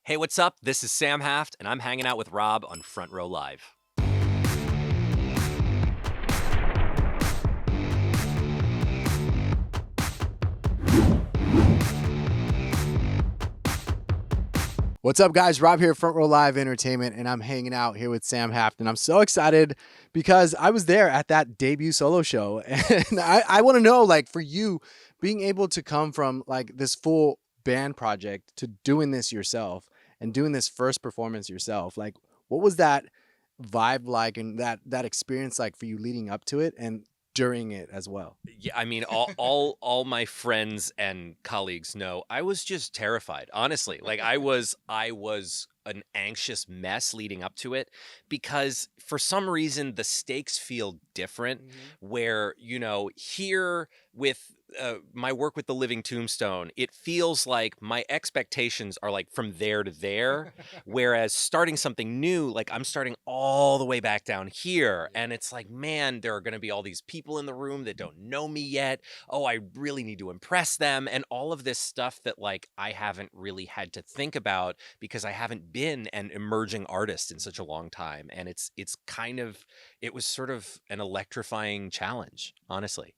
Hey, what's up? This is Sam Haft, and I'm hanging out with Rob on Front Row Live. What's up, guys? Rob here, Front Row Live Entertainment, and I'm hanging out here with Sam Haft, and I'm so excited because I was there at that debut solo show, and I want to know, like, for you, being able to come from like this full band project to doing this yourself and doing this first performance yourself, like, what was that vibe like, and that experience like for you leading up to it and during it as well? Yeah, I mean, all my friends and colleagues know I was just terrified. Honestly, like I was an anxious mess leading up to it because for some reason the stakes feel different. Where here with my work with the Living Tombstone, it feels like my expectations are like from there to there. Whereas starting something new, like I'm starting all the way back down here. And it's like, man, there are going to be all these people in the room that don't know me yet. Oh, I really need to impress them. And all of this stuff that like I haven't really had to think about because I haven't been an emerging artist in such a long time. And it was sort of an electrifying challenge, honestly.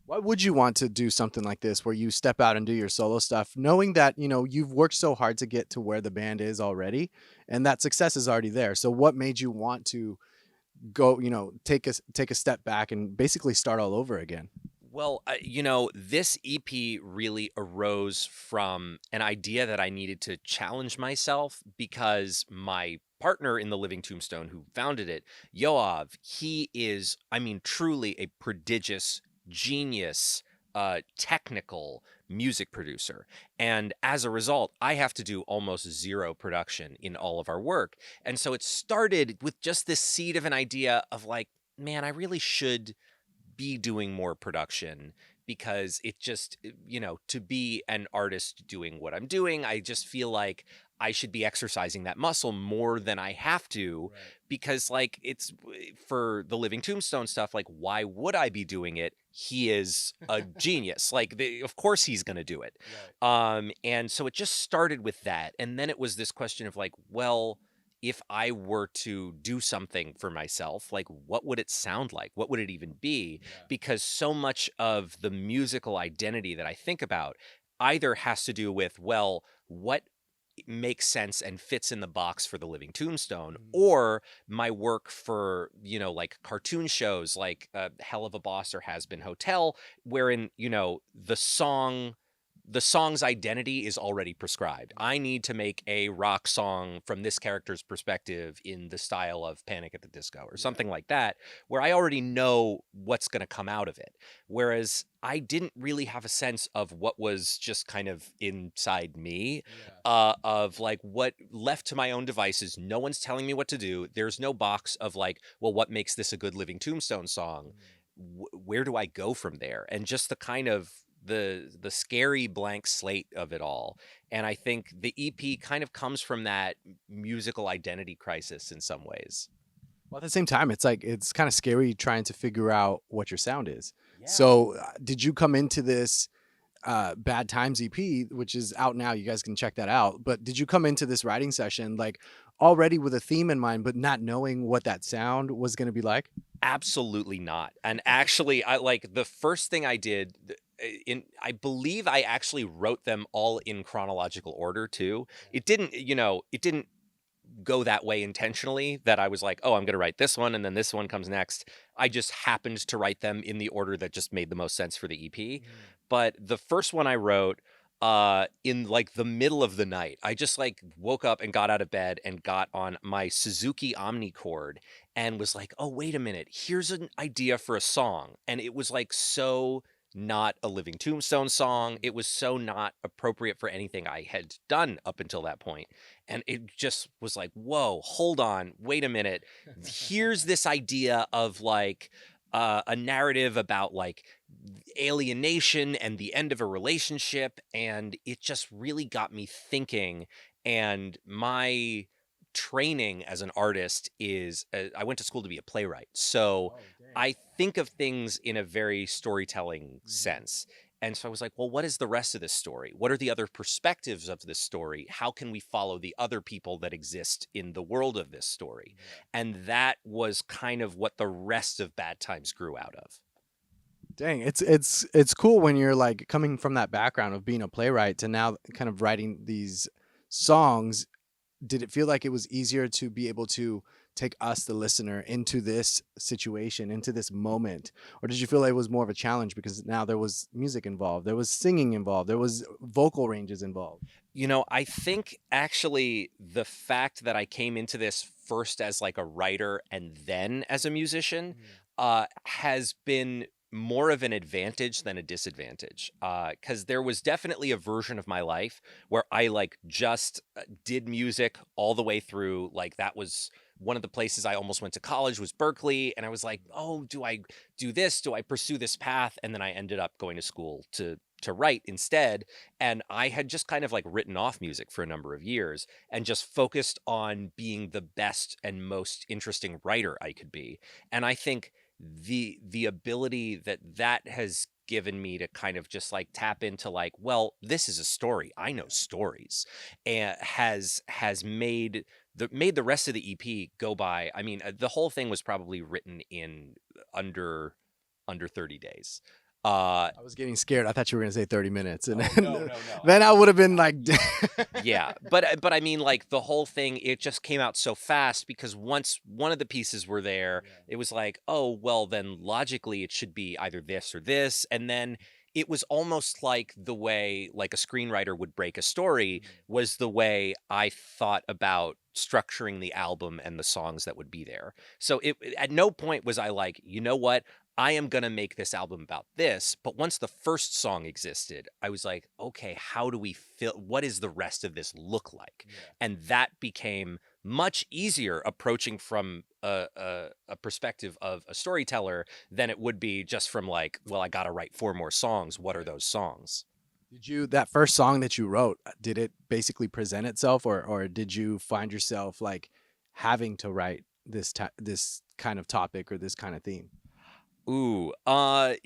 Why would you want to do something like this where you step out and do your solo stuff, knowing that, you've worked so hard to get to where the band is already and that success is already there? So what made you want to go, take a step back and basically start all over again? Well, this EP really arose from an idea that I needed to challenge myself because my partner in the Living Tombstone, who founded it, Yoav, he is, I mean, truly a prodigious genius, technical music producer. And as a result, I have to do almost zero production in all of our work. And so it started with just this seed of an idea of like, man, I really should be doing more production because it just, to be an artist doing what I'm doing, I just feel like I should be exercising that muscle more than I have to. Right. Because like it's for the Living Tombstone stuff, like why would I be doing it? He is a genius. Like of course he's going to do it. And so it just started with that, and then it was this question of like, well, if I were to do something for myself, like what would it sound like? What would it even be? Yeah. Because so much of the musical identity that I think about either has to do with, well, what makes sense and fits in the box for the Living Tombstone, or my work for, like cartoon shows like Hell of a Boss or Has Been Hotel, wherein, the song's identity is already prescribed. I need to make a rock song from this character's perspective in the style of Panic at the Disco or something like that, where I already know what's going to come out of it. Whereas I didn't really have a sense of what was just kind of inside me, of like what left to my own devices. No one's telling me what to do. There's no box of like, well, what makes this a good Living Tombstone song? Where do I go from there? And just the kind of the scary blank slate of it all. And I think the EP kind of comes from that musical identity crisis in some ways. Well, at the same time, it's like it's kind of scary trying to figure out what your sound is. Yeah. So, did you come into this Bad Times EP, which is out now? You guys can check that out. But did you come into this writing session like already with a theme in mind, but not knowing what that sound was going to be like? Absolutely not. And actually, I like the first thing I did I believe I actually wrote them all in chronological order too. It didn't go that way intentionally, that I was like, oh, I'm going to write this one and then this one comes next. I just happened to write them in the order that just made the most sense for the EP. But the first one I wrote in like the middle of the night. I just like woke up and got out of bed and got on my Suzuki Omnichord and was like, "Oh, wait a minute. Here's an idea for a song." And it was like so not a Living Tombstone song. It was so not appropriate for anything I had done up until that point. And it just was like, "Whoa, hold on. Wait a minute. Here's this idea of like a narrative about like alienation and the end of a relationship, and it just really got me thinking. And my training as an artist is I went to school to be a playwright, so I think of things in a very storytelling sense. And so I was like, well, what is the rest of this story? What are the other perspectives of this story? How can we follow the other people that exist in the world of this story? And that was kind of what the rest of Bad Times grew out of. Dang, it's cool when you're like coming from that background of being a playwright to now kind of writing these songs. Did it feel like it was easier to be able to take us, the listener, into this situation, into this moment? Or did you feel like it was more of a challenge because now there was music involved, there was singing involved, there was vocal ranges involved? I think actually the fact that I came into this first as like a writer and then as a musician has been more of an advantage than a disadvantage. Because there was definitely a version of my life where I like just did music all the way through. Like that was one of the places I almost went to college was Berkeley, and I was like, oh, do I do this? Do I pursue this path? And then I ended up going to school to write instead, and I had just kind of like written off music for a number of years and just focused on being the best and most interesting writer I could be. And I think the ability that has given me to kind of just like tap into like, well, this is a story. I know stories, and has made the rest of the EP go by. I mean, the whole thing was probably written in under under 30 days. I was getting scared. I thought you were going to say 30 minutes. And Oh, no, then, no, no. then I would have been like, Yeah, but I mean, like the whole thing, it just came out so fast because once one of the pieces were there, it was like, oh, well, then logically it should be either this or this, and then it was almost like the way like a screenwriter would break a story was the way I thought about structuring the album and the songs that would be there. So it at no point was I like, you know what? I am going to make this album about this. But once the first song existed, I was like, okay, how do we feel? What does the rest of this look like? And that became much easier approaching from a perspective of a storyteller than it would be just from like, well, I got to write four more songs. What are those songs? did you, that first song that you wrote, did it basically present itself, or did you find yourself like having to write this kind of topic or this kind of theme? Ooh, I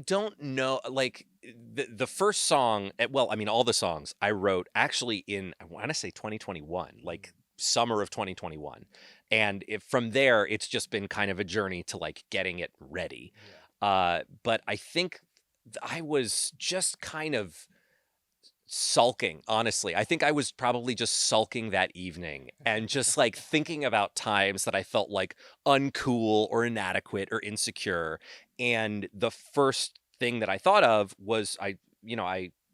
don't know, like the first song, well, I mean, all the songs I wrote actually in I want to say 2021, like summer of 2021, and from there, it's just been kind of a journey to like getting it ready. But I think I was just kind of sulking, honestly. I think I was probably just sulking that evening and just like thinking about times that I felt like uncool or inadequate or insecure. And the first thing that I thought of was I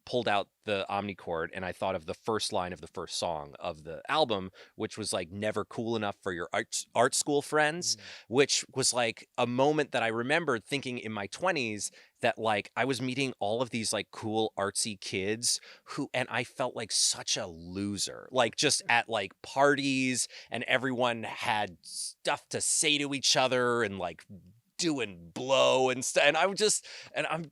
pulled out the omnichord and I thought of the first line of the first song of the album, which was like never cool enough for your art school friends, which was like a moment that I remembered thinking in my 20s that like I was meeting all of these like cool artsy kids who and I felt like such a loser. Like just at like parties and everyone had stuff to say to each other and like doing blow and stuff and I'm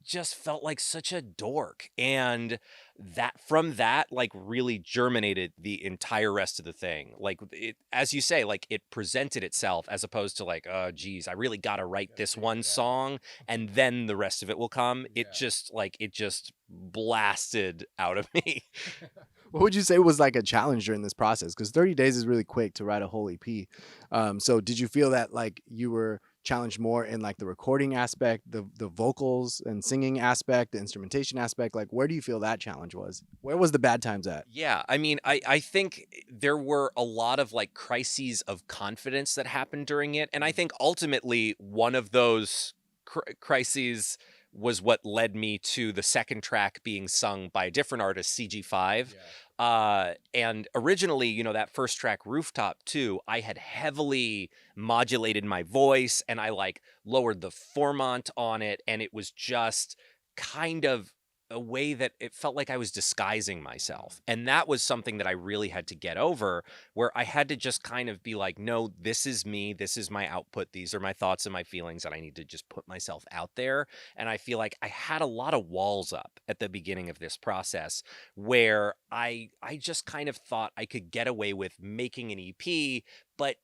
just felt like such a dork, and that from that like really germinated the entire rest of the thing. Like it, as you say, like it presented itself as opposed to like, oh geez, I really got to write this one song and then the rest of it will come. It just blasted out of me. What would you say was like a challenge during this process? Because 30 days is really quick to write a whole EP. So did you feel that like you were challenged more in like the recording aspect, the vocals and singing aspect, the instrumentation aspect? Like where do you feel that challenge was? Where was the bad times at? Yeah, I mean, I think there were a lot of like crises of confidence that happened during it, and I think ultimately one of those crises was what led me to the second track being sung by a different artist, CG5. And originally, that first track, Rooftop 2, I had heavily modulated my voice and I like lowered the formant on it, and it was just kind of a way that it felt like I was disguising myself. And that was something that I really had to get over, where I had to just kind of be like, no, this is me. This is my output. These are my thoughts and my feelings. And I need to just put myself out there. And I feel like I had a lot of walls up at the beginning of this process where I just kind of thought I could get away with making an EP, but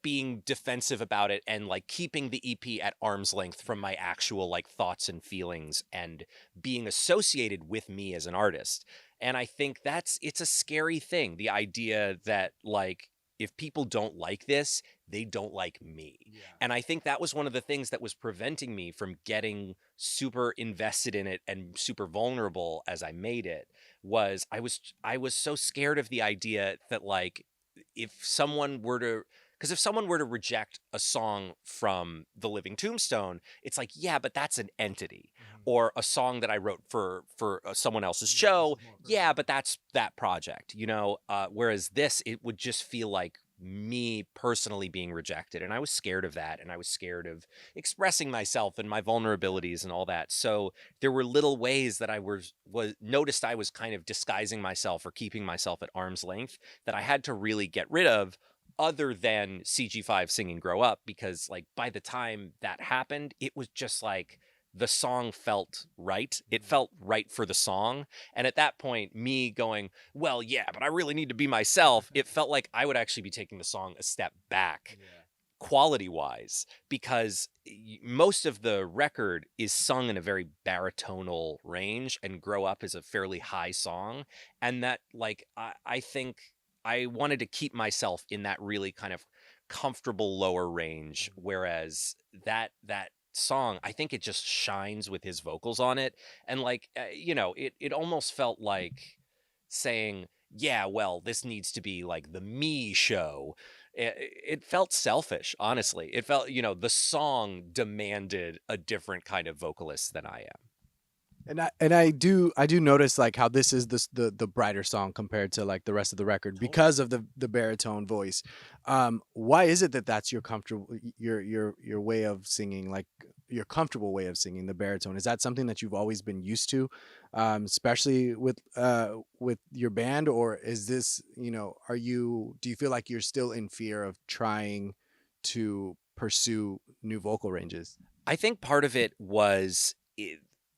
being defensive about it and like keeping the EP at arm's length from my actual like thoughts and feelings and being associated with me as an artist. And I think it's a scary thing, the idea that like if people don't like this, they don't like me. Yeah. And I think that was one of the things that was preventing me from getting super invested in it and super vulnerable as I made it. Was I was so scared of the idea that like if someone were to because if someone were to reject a song from the Living Tombstone, it's like, yeah, but that's an entity. Or a song that I wrote for someone else's show, yeah, but that's that project, you know. Whereas this, it would just feel like me personally being rejected, and I was scared of that, and I was scared of expressing myself and my vulnerabilities and all that. So there were little ways that I was noticed I was kind of disguising myself or keeping myself at arm's length that I had to really get rid of, other than CG5 singing Grow Up, because like by the time that happened, it was just like the song felt right. It felt right for the song. And at that point, me going, well, yeah, but I really need to be myself, it felt like I would actually be taking the song a step back quality wise, because most of the record is sung in a very baritonal range, and Grow Up is a fairly high song. And that like I think I wanted to keep myself in that really kind of comfortable lower range, whereas that song, I think it just shines with his vocals on it. And like you know, it almost felt like saying, yeah, well, this needs to be like the me show. It felt selfish, honestly. It felt, you know, the song demanded a different kind of vocalist than I am. And I do notice like how this is the brighter song compared to like the rest of the record Totally. because of the baritone voice. Why is it that that's your comfortable your way of singing, like your comfortable way of singing the baritone? Is that something that you've always been used to, especially with your band, or is this, you know, do you feel like you're still in fear of trying to pursue new vocal ranges? I think part of it was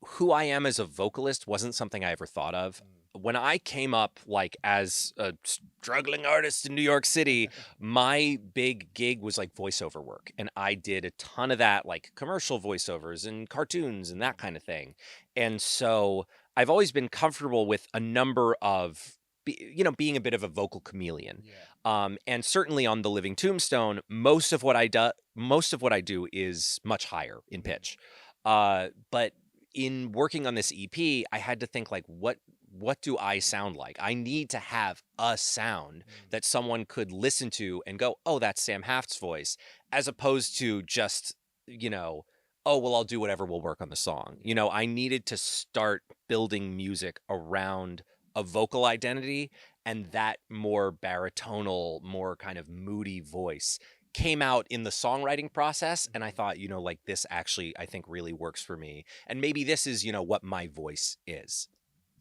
who I am as a vocalist wasn't something I ever thought of. When I came up like as a struggling artist in New York City, my big gig was like voiceover work. And I did a ton of that, like commercial voiceovers and cartoons and that kind of thing. And so I've always been comfortable with a number of, you know, being a bit of a vocal chameleon. And certainly on the Living Tombstone, most of what I do is much higher in pitch. But in working on this EP, I had to think like, what do I sound like? I need to have a sound that someone could listen to and go, oh, that's Sam Haft's voice, as opposed to just, you know, oh, well, I'll do whatever will work on the song. You know, I needed to start building music around a vocal identity, and that more baritonal, more kind of moody voice came out in the songwriting process. And I thought, you know, like this actually I think really works for me, and maybe this is, you know, what my voice is.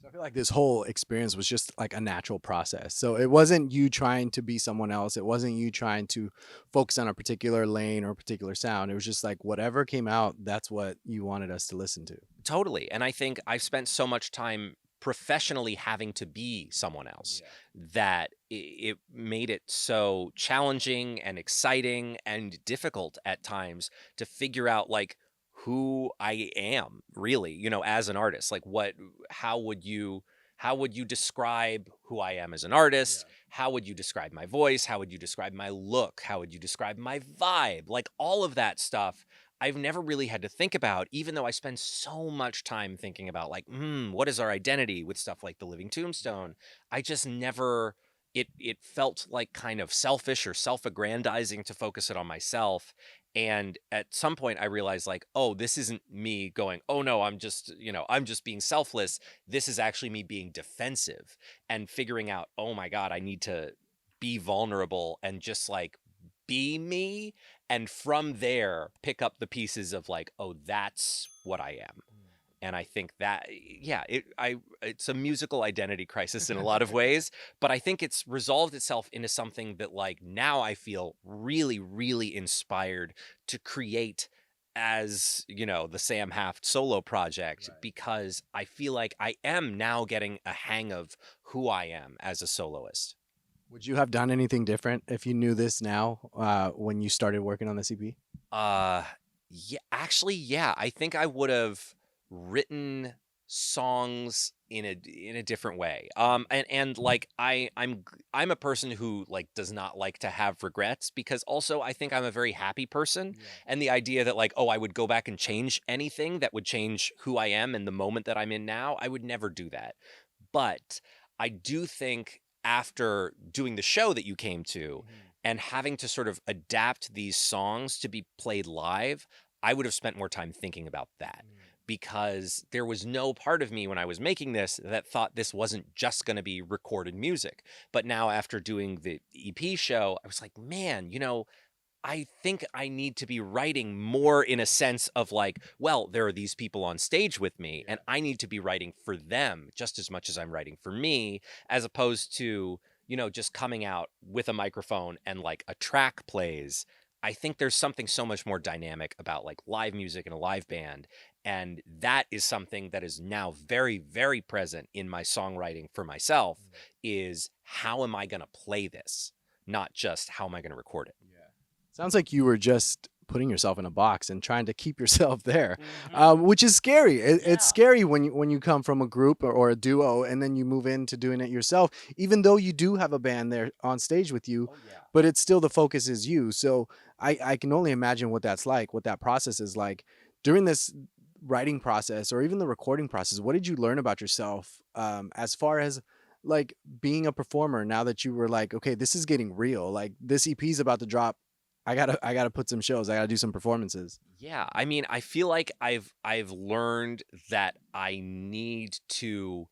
So I feel like this whole experience was just like a natural process. So it wasn't you trying to be someone else. It wasn't you trying to focus on a particular lane or a particular sound. It was just like whatever came out, that's what you wanted us to listen to. Totally. And I think I've spent so much time professionally having to be someone else that it made it so challenging and exciting and difficult at times to figure out like who I am really, you know, as an artist. Like what how would you how would you describe who I am as an artist? How would you describe my voice? How would you describe my look? How would you describe my vibe? Like all of that stuff I've never really had to think about, even though I spend so much time thinking about like, what is our identity with stuff like the Living Tombstone. I just never it felt like kind of selfish or self-aggrandizing to focus it on myself. And at some point I realized like, oh, this isn't me going, oh no, I'm just, you know, I'm just being selfless. This is actually me being defensive and figuring out, oh my God, I need to be vulnerable and just like be me, and from there pick up the pieces of like, oh, that's what I am. And I think that yeah, it's a musical identity crisis in a lot of ways, but I think it's resolved itself into something that like now I feel really really inspired to create as, you know, the Sam Haft solo project, because I feel like I am now getting a hang of who I am as a soloist. Would you have done anything different if you knew this now when you started working on this EP? Uh, yeah, actually, yeah. I think I would have written songs in a different way. And like I'm a person who like does not like to have regrets because also I think I'm a very happy person, Yeah. and the idea that like oh I would go back and change anything that would change who I am and the moment that I'm in now, I would never do that. But I do think after doing the show that you came to Mhm. and having to sort of adapt these songs to be played live, I would have spent more time thinking about that Mm. because there was no part of me when I was making this that thought this wasn't just going to be recorded music. But now, after doing the EP show, I was like, man, I think I need to be writing more in a sense of like, well, there are these people on stage with me, Yeah. and I need to be writing for them just as much as I'm writing for me, as opposed to, just coming out with a microphone and like a track plays. I think there's something so much more dynamic about like live music and a live band. And that is something that is now very, very present in my songwriting for myself Mm. is how am I going to play this? Not just how am I going to record it? Yeah. Sounds like you were just putting yourself in a box and trying to keep yourself there, Mhm. which is scary. It's Yeah. scary when you come from a group or a duo and then you move into doing it yourself, even though you do have a band there on stage with you, Oh, yeah. but it's still the focus is you. So I can only imagine what that's like, what that process is like during this writing process or even the recording process. What did you learn about yourself as far as like being a performer now that you were like, okay, this is getting real. Like this EP is about to drop. I gotta put some shows. I gotta do some performances. Yeah, I mean, I feel like I've learned that I need to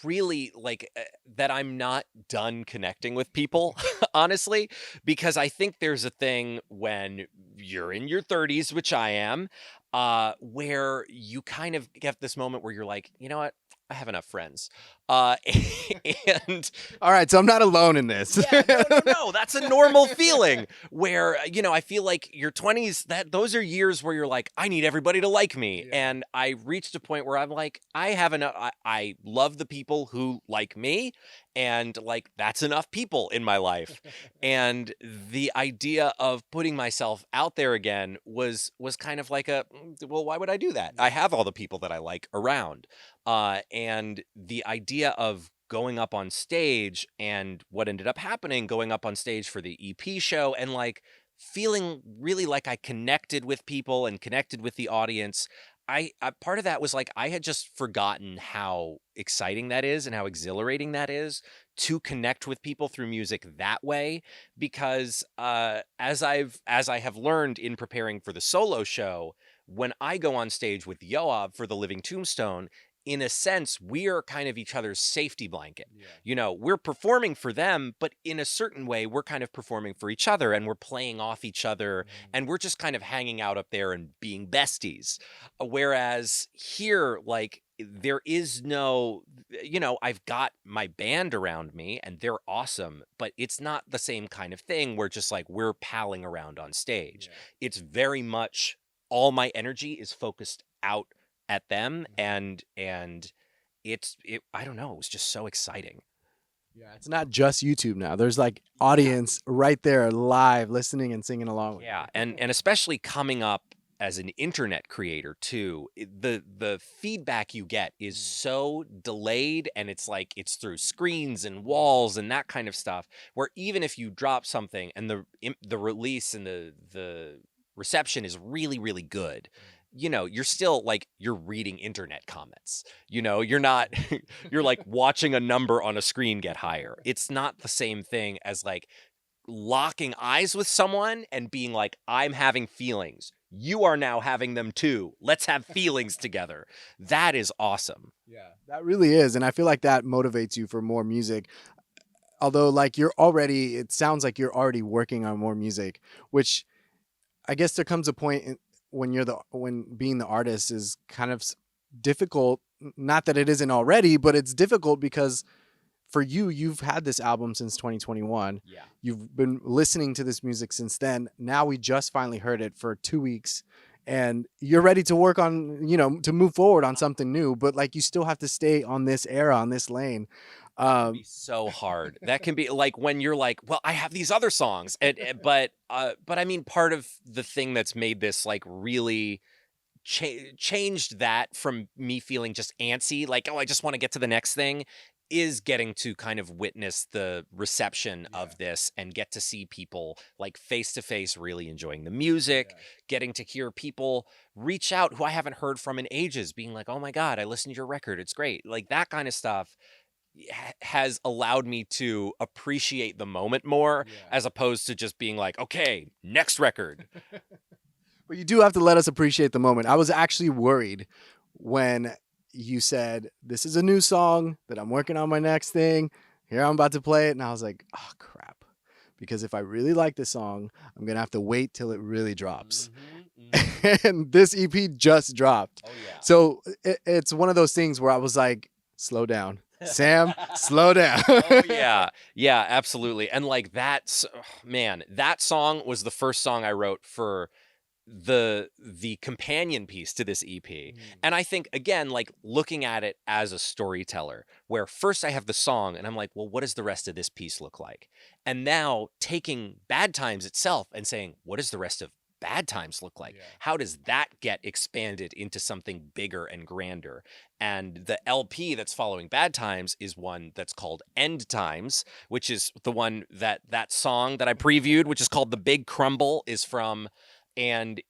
really like that I'm not done connecting with people, honestly, because I think there's a thing when you're in your 30s, which I am, where you kind of get this moment where you're like, you know what? I have enough friends. Uh and All right, so I'm not alone in this. yeah, no, no, no. That's a normal feeling where, I feel like your 20s, that those are years where you're like, I need everybody to like me. Yeah. And I reached a point where I'm like, I have enough. I love the people who like me. And like, that's enough people in my life. And the idea of putting myself out there again was kind of like well, why would I do that? I have all the people that I like around. And the idea of going up on stage and what ended up happening going up on stage for the EP show and like feeling really like I connected with people and connected with the audience. I part of that was like I had just forgotten how exciting that is and how exhilarating that is to connect with people through music that way because as I have learned in preparing for the solo show, when I go on stage with Yoav for the Living Tombstone, in a sense, we are kind of each other's safety blanket. Yeah. We're performing for them, but in a certain way, we're kind of performing for each other and we're playing off each other and we're just kind of hanging out up there and being besties. Whereas here, like, there is no, I've got my band around me and they're awesome, but it's not the same kind of thing where just like we're palling around on stage. Yeah. It's very much all my energy is focused out at them and I don't know, it was just so exciting. Yeah, it's not just YouTube now. There's like Yeah. audience right there live listening and singing along with Yeah, you. and especially coming up as an internet creator too, the feedback you get is so delayed and it's like it's through screens and walls and that kind of stuff where even if you drop something and the release and the reception is really really good, you're still like you're reading internet comments. You're not you're like watching a number on a screen get higher. It's not the same thing as like locking eyes with someone and being like, I'm having feelings. You are now having them too. Let's have feelings together. That is awesome. Yeah, that really is. And I feel like that motivates you for more music. Although, like, it sounds like you're already working on more music, which I guess there comes a point when being the artist is kind of difficult. Not that it isn't already, but it's difficult because for you, you've had this album since 2021. Yeah. You've been listening to this music since then. Now we just finally heard it for 2 weeks and you're ready to work on, to move forward on something new, but like you still have to stay on this era, on this lane. That can Um, be so hard. That can be like when you're like, well, I have these other songs, but I mean, part of the thing that's made this like really changed that from me feeling just antsy, like, oh, I just want to get to the next thing, is getting to kind of witness the reception Yeah. of this and get to see people like face to face really enjoying the music, Yeah. getting to hear people reach out who I haven't heard from in ages, being like, oh my God, I listened to your record. It's great. Like that kind of stuff has allowed me to appreciate the moment more Yeah. as opposed to just being like, okay, next record. But you do have to let us appreciate the moment. I was actually worried when you said, "This is a new song that I'm working on my next thing. Here I'm about to play it." And I was like, "Oh, crap." Because if I really like this song, I'm going to have to wait till it really drops. And this EP just dropped. Oh yeah. So it's one of those things where I was like, slow down. Sam, slow down. Oh yeah. Yeah, absolutely. And like that's man, that song was the first song I wrote for the companion piece to this EP. And I think again, like looking at it as a storyteller, where first I have the song and I'm like, well, what does the rest of this piece look like? And now taking Bad Times itself and saying, what does the rest of Bad Times look like? Yeah. How does that get expanded into something bigger and grander? And the LP that's following Bad Times is one that's called End Times, which is the one that song that I previewed, which is called The Big Crumble, is from. And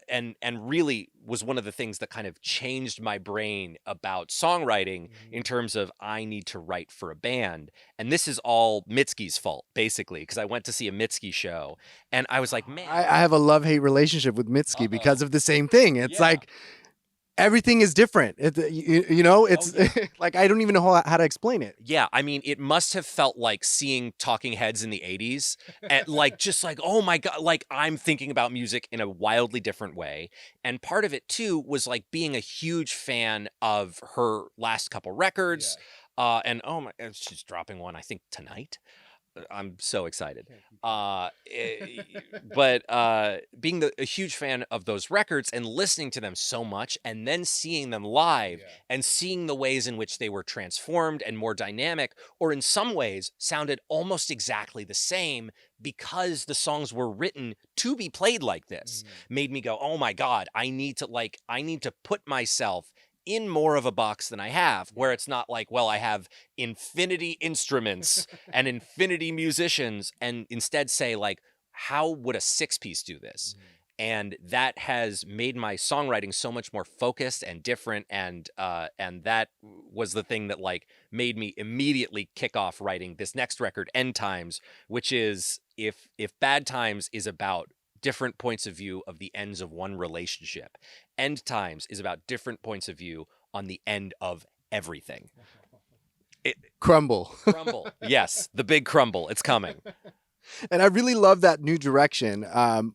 and really was one of the things that kind of changed my brain about songwriting in terms of I need to write for a band. And this is all Mitski's fault, basically, because I went to see a Mitski show and I was like, man, I have a love-hate relationship with Mitski because of the same thing. It's Yeah. like everything is different. You know, it's yeah. like I don't even know how to explain it. Yeah, I mean, it must have felt like seeing Talking Heads in the 80s and like just like, oh my God, like I'm thinking about music in a wildly different way. And part of it too was like being a huge fan of her last couple records. And oh my, she's dropping one, I think tonight. I'm so excited. But being a huge fan of those records and listening to them so much and then seeing them live and seeing the ways in which they were transformed and more dynamic, or in some ways sounded almost exactly the same because the songs were written to be played like this, made me go, oh my God, I need to put myself in more of a box than I have, where it's not like, well, I have infinity instruments and infinity musicians, and instead say like, how would a six piece do this? And that has made my songwriting so much more focused and different, and that was the thing that like made me immediately kick off writing this next record, End Times, which is if Bad Times is about different points of view of the ends of one relationship, End Times is about different points of view on the end of everything. Crumble. Crumble. Yes, the big crumble. It's coming. And I really love that new direction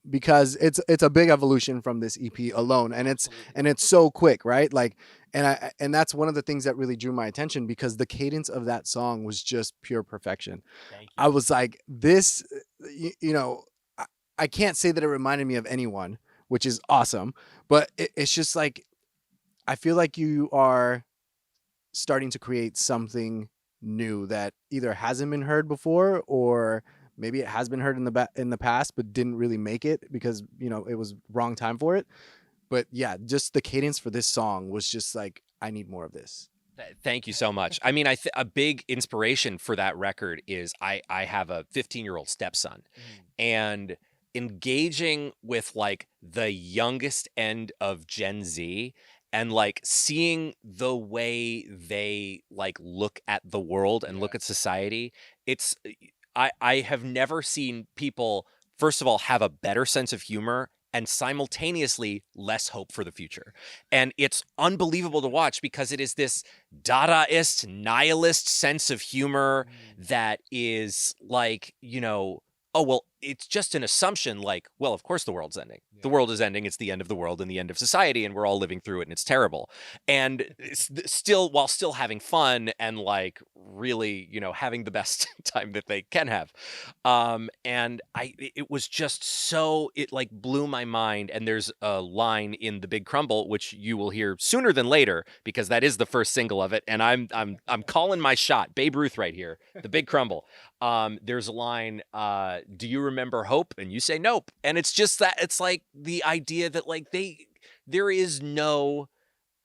because it's a big evolution from this EP alone, and it's so quick, right? Like, and that's one of the things that really drew my attention because the cadence of that song was just pure perfection. Thank you. I was like, this, you know, I can't say that it reminded me of anyone, which is awesome, but it's just like I feel like you are starting to create something new that either hasn't been heard before or maybe it has been heard in the past but didn't really make it because it was wrong time for it. But yeah, just the cadence for this song was just like, I need more of this. Thank you so much. I mean, a big inspiration for that record is I have a 15-year-old stepson, and engaging with like the youngest end of Gen Z and like seeing the way they like look at the world and look at society. It's I have never seen people, first of all, have a better sense of humor and simultaneously less hope for the future. And it's unbelievable to watch because it is this Dadaist, nihilist sense of humor that is like, oh, well, it's just an assumption like, well, of course the world's ending. The world is ending. It's the end of the world and the end of society, and we're all living through it, and it's terrible. And still, while still having fun and like really, having the best time that they can have. And it was just so, it like blew my mind. And there's a line in The Big Crumble, which you will hear sooner than later, because that is the first single of it. And I'm calling my shot, Babe Ruth right here, The Big Crumble. There's a line, do you remember hope? And you say nope. And it's just that, it's like the idea that like there is no,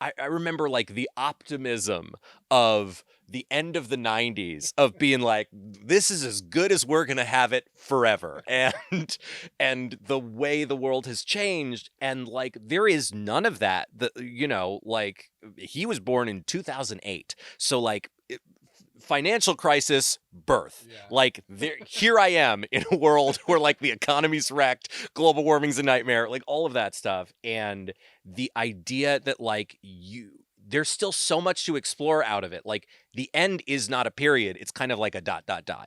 I remember like the optimism of the end of the 90s of being like, this is as good as we're going to have it forever. And the way the world has changed, and like there is none of that. Like he was born in 2008. So like financial crisis, birth. Yeah. Like here I am in a world where like the economy's wrecked, global warming's a nightmare, like all of that stuff. And the idea that like there's still so much to explore out of it. Like the end is not a period. It's kind of like a ... Yeah.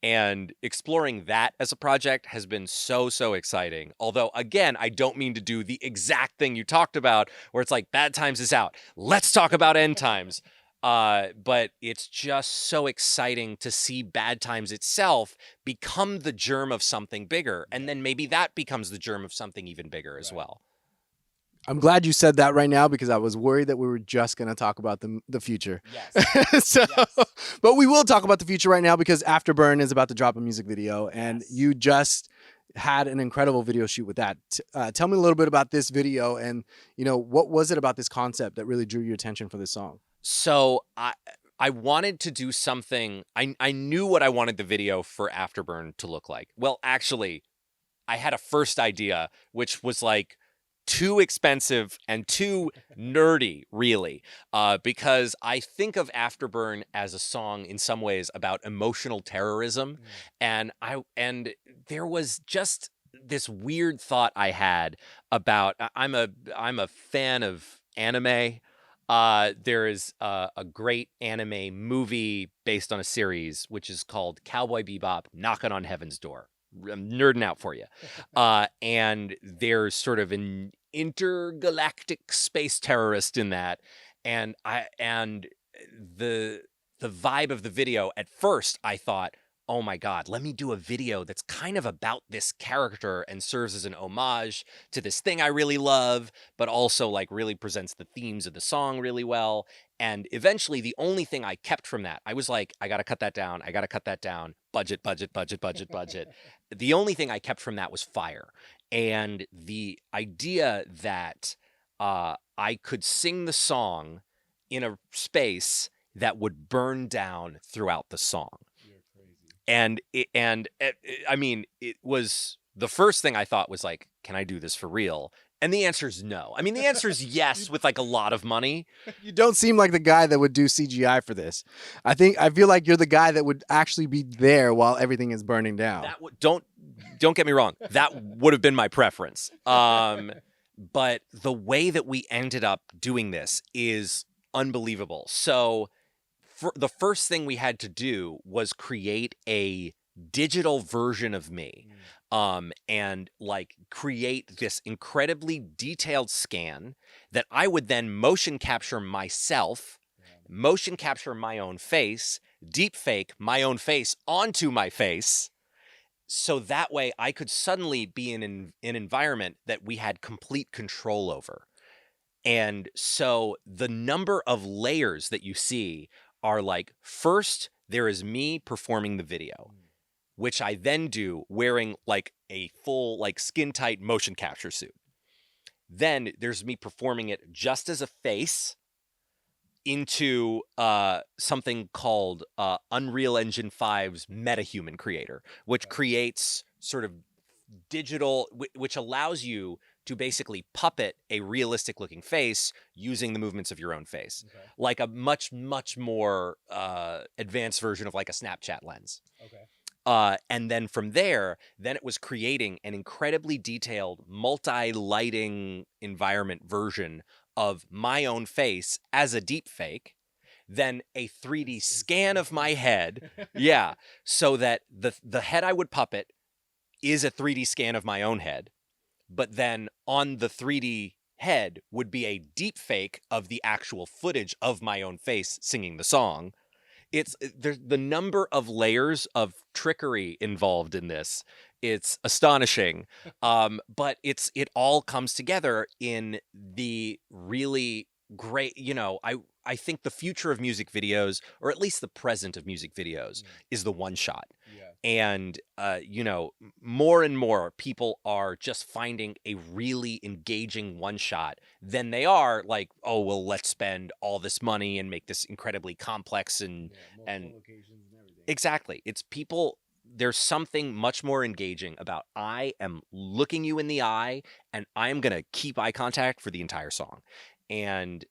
And exploring that as a project has been so exciting. Although again, I don't mean to do the exact thing you talked about where it's like Bad Times is out. Let's talk about End Times. But it's just so exciting to see Bad Times itself become the germ of something bigger. And then maybe that becomes the germ of something even bigger as well. I'm glad you said that right now, because I was worried that we were just going to talk about the future. Yes. But we will talk about the future right now, because Afterburn is about to drop a music video, and you just had an incredible video shoot with that. Tell me a little bit about this video, and what was it about this concept that really drew your attention for this song? So I wanted to do something. I knew what I wanted the video for Afterburn to look like. Well, actually, I had a first idea, which was like too expensive and too nerdy, really, because I think of Afterburn as a song in some ways about emotional terrorism, and there was just this weird thought I had about I'm a fan of anime. There is a great anime movie based on a series which is called Cowboy Bebop: Knocking on Heaven's Door. I'm nerding out for you. And there's sort of an intergalactic space terrorist in that. And the vibe of the video, at first I thought, oh my God, let me do a video that's kind of about this character and serves as an homage to this thing I really love, but also like really presents the themes of the song really well. And eventually the only thing I kept from that, I was like, I got to cut that down. I got to cut that down. Budget. The only thing I kept from that was fire. And the idea that I could sing the song in a space that would burn down throughout the song. And I mean, it was the first thing I thought was like, can I do this for real? And the answer is no. I mean, the answer is yes, with like a lot of money. You don't seem like the guy that would do CGI for this. I feel like you're the guy that would actually be there while everything is burning down. Don't get me wrong. That would have been my preference. But the way that we ended up doing this is unbelievable. So the first thing we had to do was create a digital version of me, and like create this incredibly detailed scan that I would then motion capture myself, motion capture my own face, deep fake my own face onto my face. So that way I could suddenly be in an environment that we had complete control over. And so the number of layers that you see are like, first, there is me performing the video, which I then do wearing like a full, like skin tight motion capture suit. Then there's me performing it just as a face into something called Unreal Engine 5's MetaHuman Creator, which creates sort of digital, which allows you to basically puppet a realistic looking face using the movements of your own face, like a much more advanced version of like a Snapchat lens. And then from there, then it was creating an incredibly detailed multi-lighting environment version of my own face as a deep fake, then a 3D scan of my head. Yeah. So that the head I would puppet is a 3D scan of my own head, but then on the 3D head would be a deep fake of the actual footage of my own face singing the song. It's there's the number of layers of trickery involved in this. It's astonishing. But it all comes together in the really great, I think the future of music videos, or at least the present of music videos, is the one shot. Yeah. And more and more people are just finding a really engaging one shot than they are like, oh well, let's spend all this money and make this incredibly complex and Multiple locations and everything. exactly. It's people, there's something much more engaging about I am looking you in the eye and I am going to keep eye contact for the entire song. And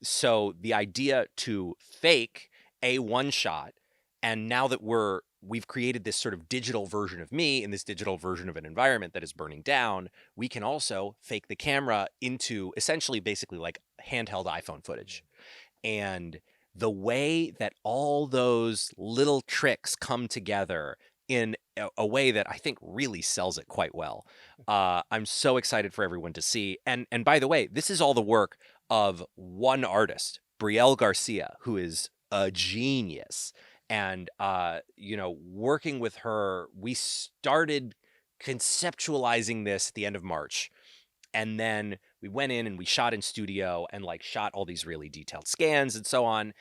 so the idea to fake a one shot, and now that we've created this sort of digital version of me in this digital version of an environment that is burning down, we can also fake the camera into essentially basically like handheld iPhone footage. And the way that all those little tricks come together in a way that I think really sells it quite well. I'm so excited for everyone to see. And by the way, this is all the work of one artist, Brielle Garcia, who is a genius. And working with her, we started conceptualizing this at the end of March. And then we went in and we shot in studio and like shot all these really detailed scans and so on.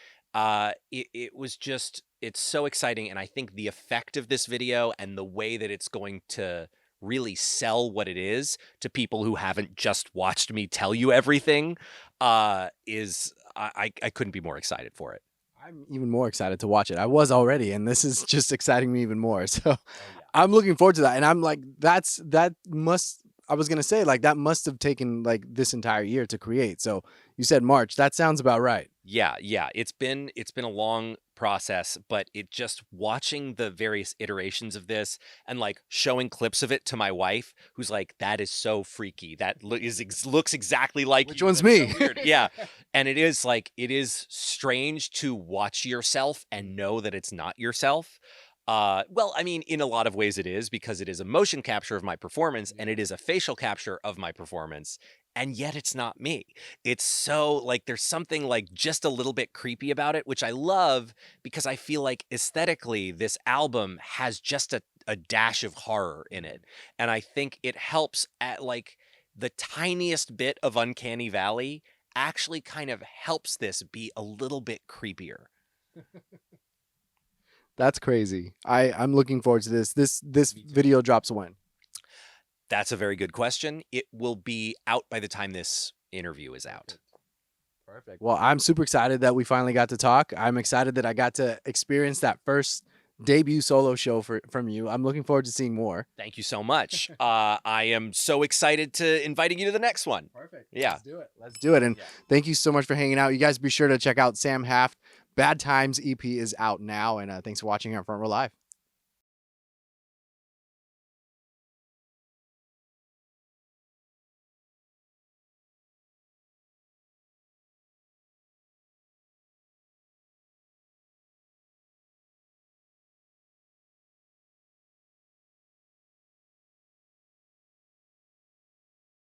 It was just, it's so exciting. And I think the effect of this video and the way that it's going to really sell what it is to people who haven't just watched me tell you everything is, I couldn't be more excited for it. I'm even more excited to watch it. I was already, and this is just exciting me even more. So Oh, yeah. I'm looking forward to that. And I'm like, I was gonna say like that must have taken like this entire year to create. So you said March. That sounds about right. Yeah, it's been a long process, but it just watching the various iterations of this and like showing clips of it to my wife, who's like, "That is so freaky. That looks exactly like Which you. one's That's so me?" weird." Yeah, and it is strange to watch yourself and know that it's not yourself. Well, I mean, in a lot of ways it is because it is a motion capture of my performance and it is a facial capture of my performance, and yet it's not me. It's so like there's something like just a little bit creepy about it, which I love because I feel like aesthetically this album has just a dash of horror in it. And I think it helps at like the tiniest bit of Uncanny Valley actually kind of helps this be a little bit creepier. That's crazy. I'm looking forward to this. This video drops when? That's a very good question. It will be out by the time this interview is out. Perfect. Well, I'm super excited that we finally got to talk. I'm excited that I got to experience that first debut solo show from you. I'm looking forward to seeing more. Thank you so much. I am so excited to inviting you to the next one. Perfect. Yeah. Let's do it. Let's do it. And Yeah. thank you so much for hanging out. You guys be sure to check out Sam Haft. Bad Times EP is out now. And thanks for watching here on Front Row Live.